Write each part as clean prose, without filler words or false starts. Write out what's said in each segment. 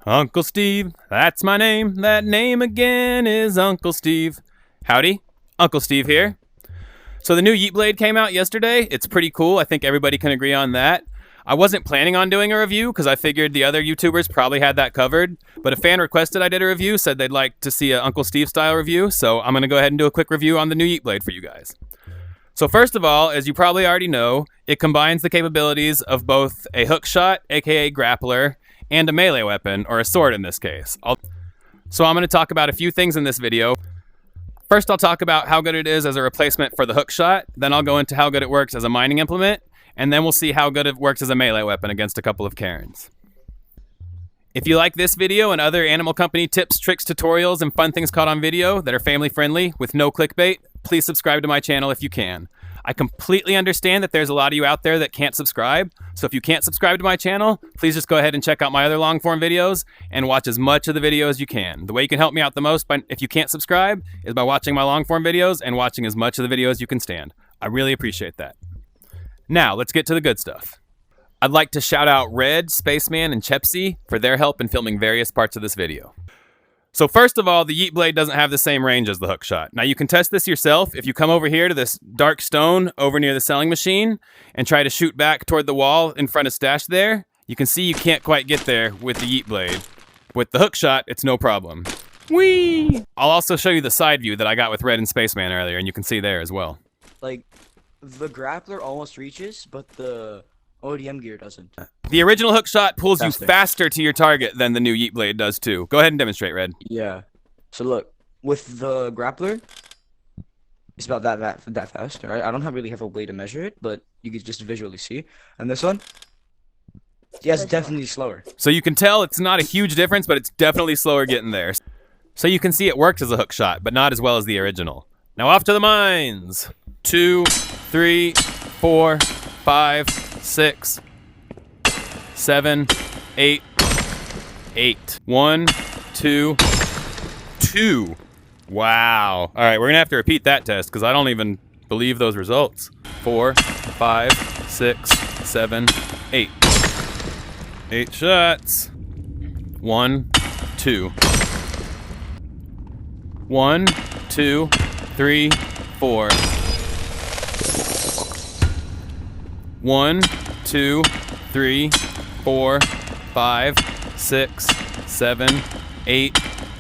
Uncle Steve, that's my name. That name again is Uncle Steve. Howdy, Uncle Steve here. So the new Yeetblade came out yesterday. It's pretty cool. I think everybody can agree on that. I wasn't planning on doing a review because I figured the other YouTubers probably had that covered. But a fan requested I did a review, said they'd like to see an Uncle Steve style review. So I'm going to go ahead and do a quick review on the new Yeetblade for you guys. So first of all, as you probably already know, it combines the capabilities of both a hookshot, aka grappler, and a melee weapon, or a sword in this case. So I'm going to talk about a few things in this video. First, I'll talk about how good it is as a replacement for the hookshot. Then I'll go into how good it works as a mining implement. And then we'll see how good it works as a melee weapon against a couple of Karens. If you like this video and other Animal Company tips, tricks, tutorials, and fun things caught on video that are family friendly with no clickbait, please subscribe to my channel if you can. I completely understand that there's a lot of you out there that can't subscribe. So if you can't subscribe to my channel, please just go ahead and check out my other long form videos and watch as much of the video as you can. The way you can help me out the most if you can't subscribe is by watching my long form videos and watching as much of the video as you can stand. I really appreciate that. Now, let's get to the good stuff. I'd like to shout out Red, Spaceman, and Chepsy for their help in filming various parts of this video. So first of all, the Yeetblade doesn't have the same range as the hookshot. Now you can test this yourself if you come over here to this dark stone over near the selling machine and try to shoot back toward the wall in front of Stash there. You can see you can't quite get there with the Yeetblade. With the hookshot, it's no problem. Whee! I'll also show you the side view that I got with Red and Spaceman earlier, and you can see there as well. Like, the grappler almost reaches, but the ODM gear doesn't. The original hookshot pulls you faster to your target than the new Yeetblade does too. Go ahead and demonstrate, Red. Yeah. So look, with the grappler, it's about that fast, right? I don't really have a way to measure it, but you can just visually see. And this one, yeah, it's definitely slower. So you can tell it's not a huge difference, but it's definitely slower getting there. So you can see it works as a hookshot, but not as well as the original. Now off to the mines. 2, 3, 4, 5, 6, 7, 8, 8. 1, 2, 2. Wow. All right, we're gonna have to repeat that test because I don't even believe those results. 4, 5, 6, 7, 8. 8 shots. 1, 2. 1, 2, 3, 4. 1, 2, 3, 4, 5, 6, 7, 8,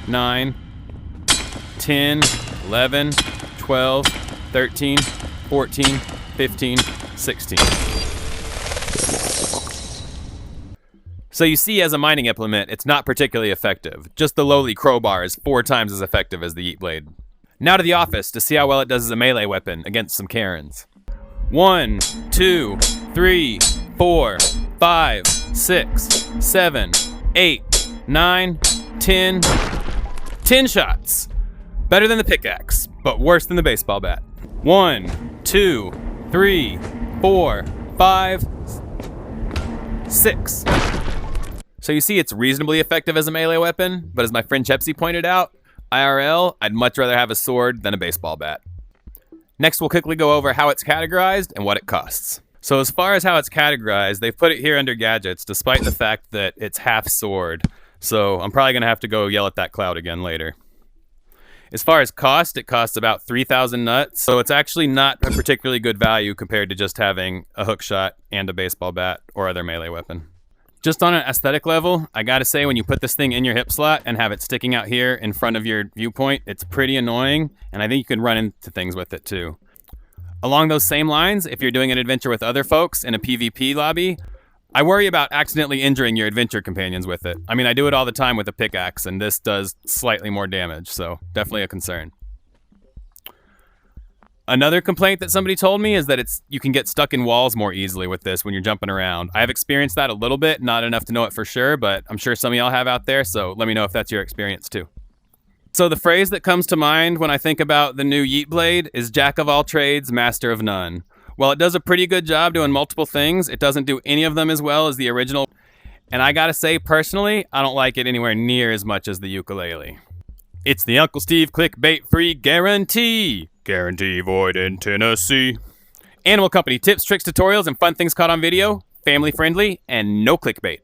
9, 10, 11, 12, 13, 14, 15, 16. So you see, as a mining implement, it's not particularly effective. Just the lowly crowbar is 4 times as effective as the Yeetblade. Now to the office to see how well it does as a melee weapon against some Karens. 1, 2, 3, 4, 5, 6, 7, 8, 9, 10. 10 shots. Better than the pickaxe, but worse than the baseball bat. 1, 2, 3, 4, 5, 6. So you see it's reasonably effective as a melee weapon, but as my friend Chepsy pointed out, IRL, I'd much rather have a sword than a baseball bat. Next, we'll quickly go over how it's categorized and what it costs. So as far as how it's categorized, they've put it here under gadgets, despite the fact that it's half sword. So I'm probably gonna have to go yell at that cloud again later. As far as cost, it costs about 3,000 nuts. So it's actually not a particularly good value compared to just having a hookshot and a baseball bat or other melee weapon. Just on an aesthetic level, I gotta say, when you put this thing in your hip slot and have it sticking out here in front of your viewpoint, it's pretty annoying, and I think you can run into things with it too. Along those same lines, if you're doing an adventure with other folks in a PvP lobby, I worry about accidentally injuring your adventure companions with it. I mean, I do it all the time with a pickaxe, and this does slightly more damage, so definitely a concern. Another complaint that somebody told me is that you can get stuck in walls more easily with this when you're jumping around. I have experienced that a little bit, not enough to know it for sure, but I'm sure some of y'all have out there, so let me know if that's your experience too. So the phrase that comes to mind when I think about the new Yeetblade is jack of all trades, master of none. While it does a pretty good job doing multiple things, it doesn't do any of them as well as the original. And I gotta say, personally, I don't like it anywhere near as much as the ukulele. It's the Uncle Steve clickbait-free guarantee. Guarantee void in Tennessee. Animal Company tips, tricks, tutorials, and fun things caught on video. Family friendly and no clickbait.